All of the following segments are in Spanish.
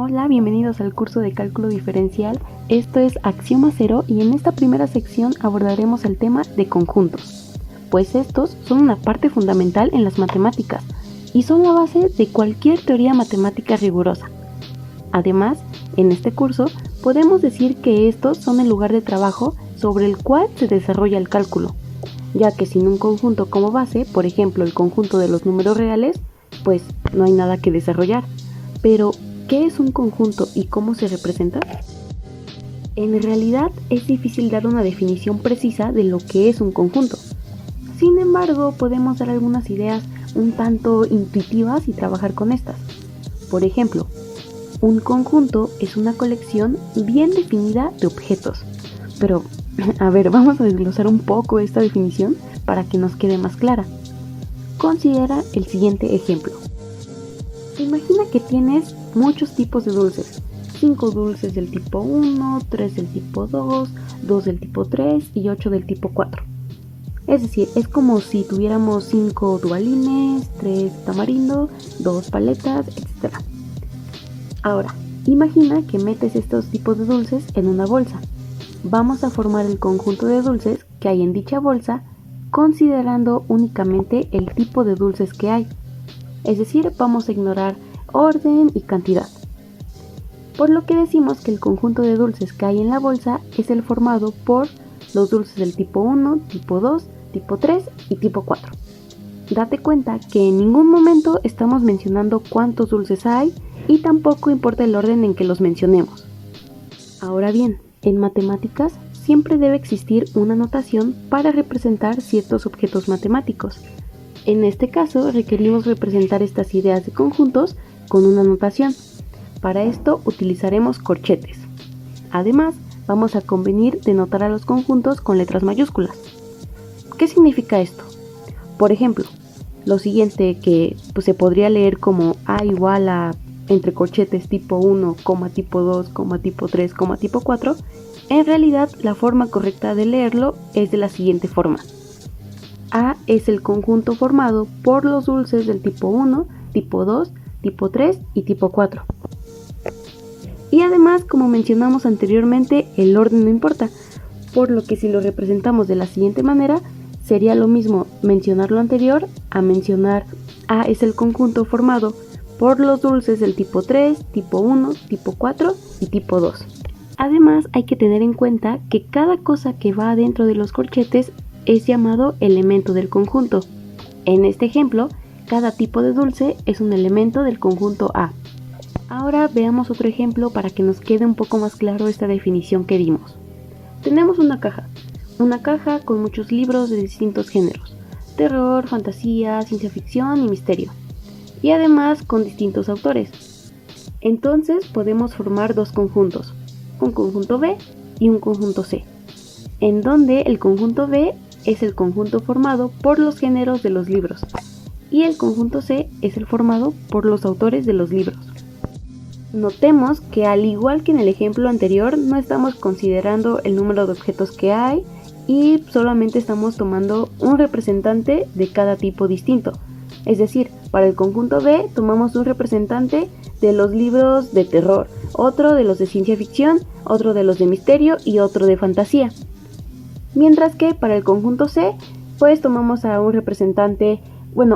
Hola, bienvenidos al curso de cálculo diferencial. Esto es Axioma Cero y en esta primera sección abordaremos el tema de conjuntos, pues estos son una parte fundamental en las matemáticas y son la base de cualquier teoría matemática rigurosa. Además, en este curso podemos decir que estos son el lugar de trabajo sobre el cual se desarrolla el cálculo, ya que sin un conjunto como base, por ejemplo el conjunto de los números reales, pues no hay nada que desarrollar. Pero, ¿qué es un conjunto y cómo se representa? En realidad es difícil dar una definición precisa de lo que es un conjunto. Sin embargo, podemos dar algunas ideas un tanto intuitivas y trabajar con estas. Por ejemplo, un conjunto es una colección bien definida de objetos. Pero, vamos a desglosar un poco esta definición para que nos quede más clara. Considera el siguiente ejemplo. Imagina que tienes muchos tipos de dulces. 5 dulces del tipo 1, 3 del tipo 2, 2 del tipo 3 y 8 del tipo 4. Es decir, es como si tuviéramos 5 dubalines, 3 tamarindo, 2 paletas, etc. Ahora, imagina que metes estos tipos de dulces en una bolsa. Vamos a formar el conjunto de dulces que hay en dicha bolsa considerando únicamente el tipo de dulces que hay. Es decir, vamos a ignorar orden y cantidad. Por lo que decimos que el conjunto de dulces que hay en la bolsa es el formado por los dulces del tipo 1, tipo 2, tipo 3 y tipo 4. Date cuenta que en ningún momento estamos mencionando cuántos dulces hay y tampoco importa el orden en que los mencionemos. Ahora bien, en matemáticas siempre debe existir una notación para representar ciertos objetos matemáticos. En este caso requerimos representar estas ideas de conjuntos con una notación. Para esto utilizaremos corchetes. Además, vamos a convenir de notar a los conjuntos con letras mayúsculas. ¿Qué significa esto? Por ejemplo, lo siguiente que se podría leer como A igual a entre corchetes tipo 1, tipo 2, tipo 3, tipo 4, en realidad la forma correcta de leerlo es de la siguiente forma. A es el conjunto formado por los dulces del tipo 1, tipo 2, tipo 3 y tipo 4. Y además, como mencionamos anteriormente, el orden no importa, por lo que si lo representamos de la siguiente manera, sería lo mismo mencionar lo anterior a mencionar A es el conjunto formado por los dulces del tipo 3, tipo 1, tipo 4 y tipo 2. Además, hay que tener en cuenta que cada cosa que va dentro de los corchetes es llamado elemento del conjunto. En este ejemplo, cada tipo de dulce es un elemento del conjunto A. Ahora veamos otro ejemplo para que nos quede un poco más claro esta definición que dimos. Tenemos una caja con muchos libros de distintos géneros: terror, fantasía, ciencia ficción y misterio, y además con distintos autores. Entonces podemos formar dos conjuntos, un conjunto B y un conjunto C, en donde el conjunto B es el conjunto formado por los géneros de los libros y el conjunto C es el formado por los autores de los libros. Notemos que al igual que en el ejemplo anterior, no estamos considerando el número de objetos que hay y solamente estamos tomando un representante de cada tipo distinto. Es decir, para el conjunto B tomamos un representante de los libros de terror, otro de los de ciencia ficción, otro de los de misterio y otro de fantasía. Mientras que para el conjunto C, pues tomamos a un representante,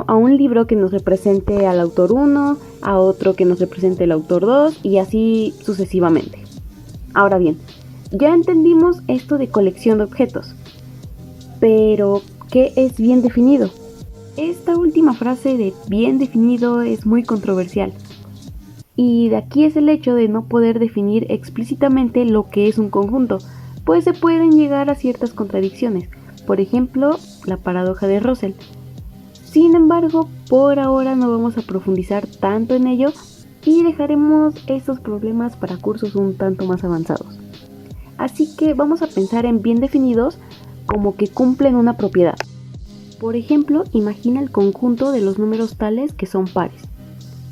a un libro que nos represente al autor 1, a otro que nos represente el autor 2 y así sucesivamente. Ahora bien, ya entendimos esto de colección de objetos. Pero, ¿qué es bien definido? Esta última frase de bien definido es muy controversial. Y de aquí es el hecho de no poder definir explícitamente lo que es un conjunto, pues se pueden llegar a ciertas contradicciones. Por ejemplo, la paradoja de Russell. Sin embargo, por ahora no vamos a profundizar tanto en ello y dejaremos estos problemas para cursos un tanto más avanzados. Así que vamos a pensar en bien definidos como que cumplen una propiedad. Por ejemplo, imagina el conjunto de los números tales que son pares.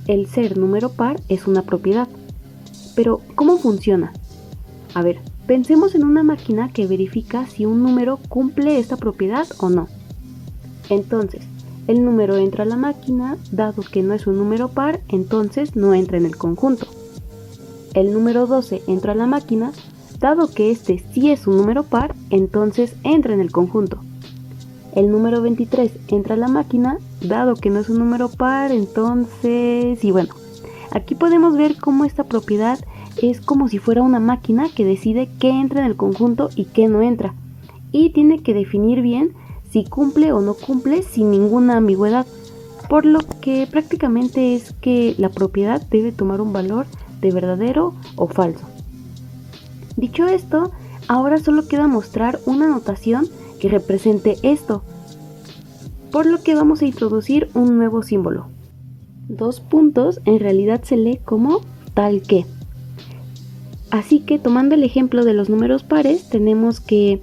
El ser número par es una propiedad. Pero, ¿cómo funciona? Pensemos en una máquina que verifica si un número cumple esta propiedad o no. Entonces, el número entra a la máquina, dado que no es un número par, entonces no entra en el conjunto. el número 12 entra a la máquina, dado que este sí es un número par, entonces entra en el conjunto. El número 23 entra a la máquina, dado que no es un número par, entonces... Y bueno, aquí podemos ver cómo esta propiedad es como si fuera una máquina que decide qué entra en el conjunto y qué no entra. Y tiene que definir bien si cumple o no cumple sin ninguna ambigüedad. Por lo que prácticamente es que la propiedad debe tomar un valor de verdadero o falso. Dicho esto, ahora solo queda mostrar una notación que represente esto, por lo que vamos a introducir un nuevo símbolo. 2 puntos en realidad se lee como tal que. Así que tomando el ejemplo de los números pares, tenemos que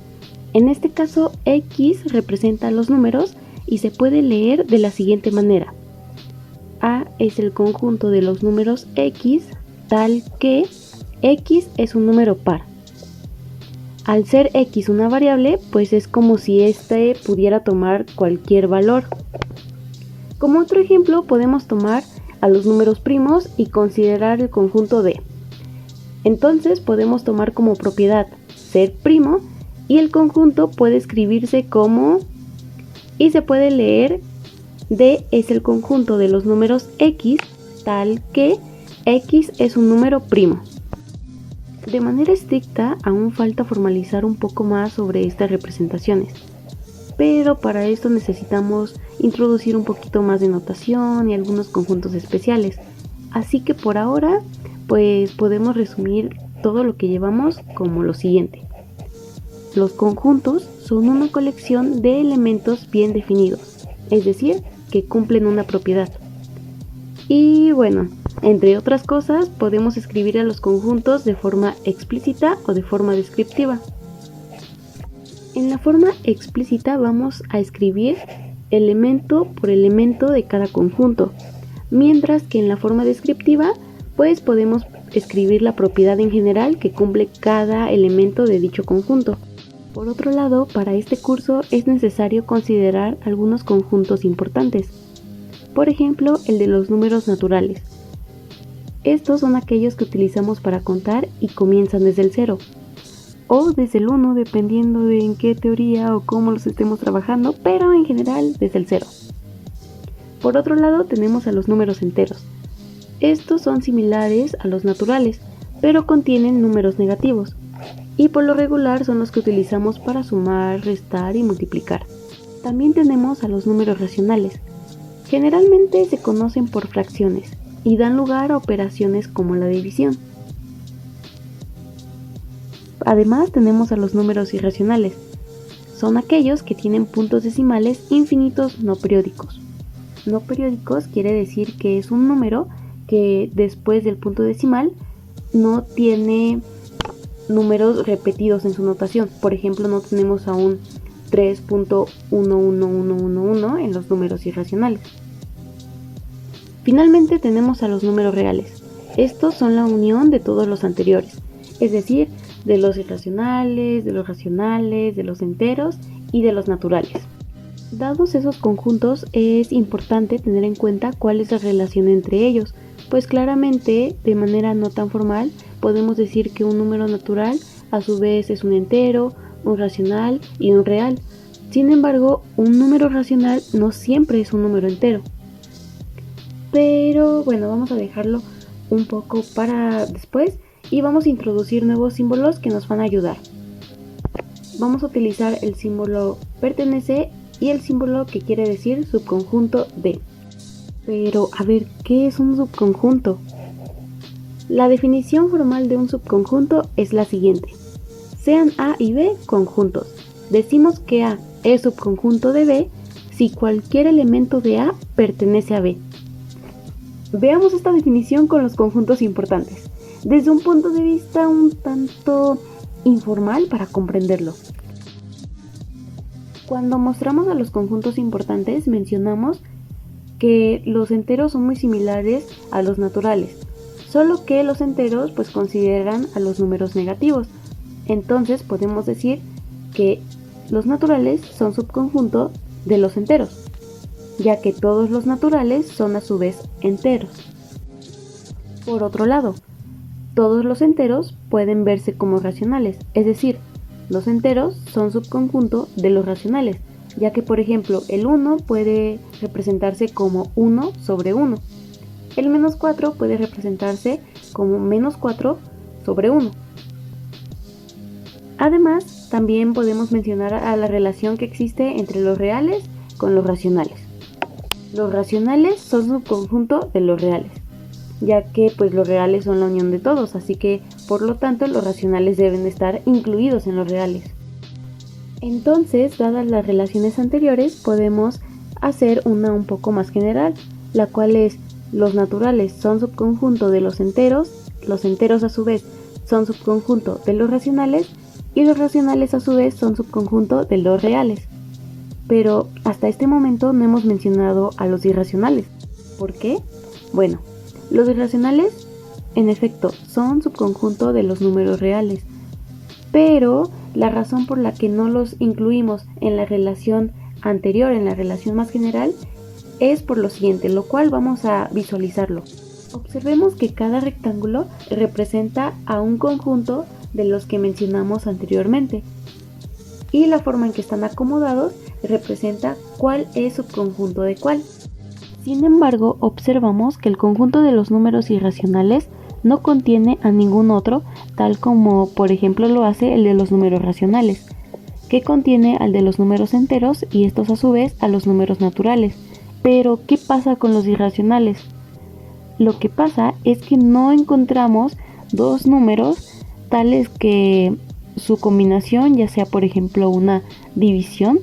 en este caso X representa los números y se puede leer de la siguiente manera. A es el conjunto de los números X, tal que X es un número par. Al ser X una variable, pues es como si éste pudiera tomar cualquier valor. Como otro ejemplo, podemos tomar a los números primos y considerar el conjunto D. Entonces podemos tomar como propiedad ser primo y el conjunto puede escribirse como... y se puede leer D es el conjunto de los números X, tal que X es un número primo. De manera estricta, aún falta formalizar un poco más sobre estas representaciones, pero para esto necesitamos introducir un poquito más de notación y algunos conjuntos especiales. Así que por ahora, pues podemos resumir todo lo que llevamos como lo siguiente. Los conjuntos son una colección de elementos bien definidos, es decir, que cumplen una propiedad. Y bueno, entre otras cosas, podemos escribir a los conjuntos de forma explícita o de forma descriptiva. En la forma explícita vamos a escribir elemento por elemento de cada conjunto, mientras que en la forma descriptiva, pues podemos escribir la propiedad en general que cumple cada elemento de dicho conjunto. Por otro lado, para este curso es necesario considerar algunos conjuntos importantes. Por ejemplo, el de los números naturales. Estos son aquellos que utilizamos para contar y comienzan desde el 0 o desde el 1 dependiendo de en qué teoría o cómo los estemos trabajando, pero en general desde el 0. Por otro lado tenemos a los números enteros. Estos son similares a los naturales, pero contienen números negativos y por lo regular son los que utilizamos para sumar, restar y multiplicar. También tenemos a los números racionales. Generalmente se conocen por fracciones y dan lugar a operaciones como la división. Además tenemos a los números irracionales. Son aquellos que tienen puntos decimales infinitos no periódicos. No periódicos quiere decir que es un número que después del punto decimal no tiene números repetidos en su notación. Por ejemplo, no tenemos a un 3.11111 en los números irracionales. Finalmente tenemos a los números reales. Estos son la unión de todos los anteriores, es decir, de los irracionales, de los racionales, de los enteros y de los naturales. Dados esos conjuntos, es importante tener en cuenta cuál es la relación entre ellos, pues claramente, de manera no tan formal, podemos decir que un número natural a su vez es un entero, un racional y un real. Sin embargo, un número racional no siempre es un número entero. Pero bueno, vamos a dejarlo un poco para después y vamos a introducir nuevos símbolos que nos van a ayudar. Vamos a utilizar el símbolo pertenece y el símbolo que quiere decir subconjunto de. Pero a ver, ¿qué es un subconjunto? La definición formal de un subconjunto es la siguiente. Sean A y B conjuntos. Decimos que A es subconjunto de B si cualquier elemento de A pertenece a B. Veamos esta definición con los conjuntos importantes, desde un punto de vista un tanto informal para comprenderlo. Cuando mostramos a los conjuntos importantes, mencionamos que los enteros son muy similares a los naturales, solo que los enteros pues consideran a los números negativos. Entonces podemos decir que los naturales son subconjunto de los enteros, ya que todos los naturales son a su vez enteros. Por otro lado, Todos los enteros pueden verse como racionales, es decir, los enteros son subconjunto de los racionales, ya que por ejemplo el 1 puede representarse como 1 sobre 1. El menos 4 puede representarse como menos 4 sobre 1. Además, también podemos mencionar a la relación que existe entre los reales con los racionales. Los racionales son subconjunto de los reales, ya que pues los reales son la unión de todos, así que por lo tanto los racionales deben estar incluidos en los reales. Entonces, dadas las relaciones anteriores, podemos hacer una un poco más general, la cual es: los naturales son subconjunto de los enteros a su vez son subconjunto de los racionales y los racionales a su vez son subconjunto de los reales. Pero hasta este momento no hemos mencionado a los irracionales. ¿Por qué? Bueno, los irracionales en efecto son subconjunto de los números reales, pero la razón por la que no los incluimos en la relación anterior, en la relación más general, es por lo siguiente, lo cual vamos a visualizarlo. Observemos que cada rectángulo representa a un conjunto de los que mencionamos anteriormente, y la forma en que están acomodados representa cuál es subconjunto de cuál. Sin embargo, observamos que el conjunto de los números irracionales no contiene a ningún otro, tal como por ejemplo lo hace el de los números racionales, que contiene al de los números enteros y estos a su vez a los números naturales. Pero, ¿qué pasa con los irracionales? Lo que pasa es que no encontramos dos números tales que su combinación, ya sea por ejemplo una división,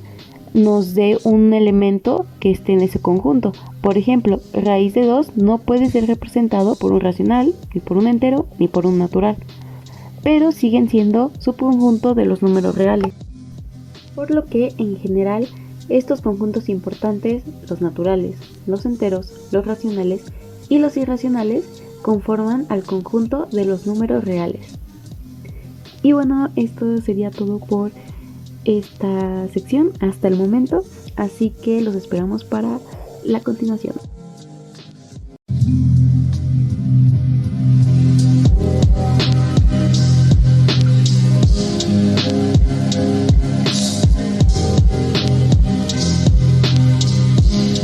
nos dé un elemento que esté en ese conjunto. Por ejemplo, raíz de 2 no puede ser representado por un racional, ni por un entero, ni por un natural, pero siguen siendo subconjunto de los números reales. Por lo que, en general, estos conjuntos importantes, los naturales, los enteros, los racionales y los irracionales, conforman al conjunto de los números reales. Y bueno, esto sería todo por esta sección hasta el momento, así que los esperamos para la continuación.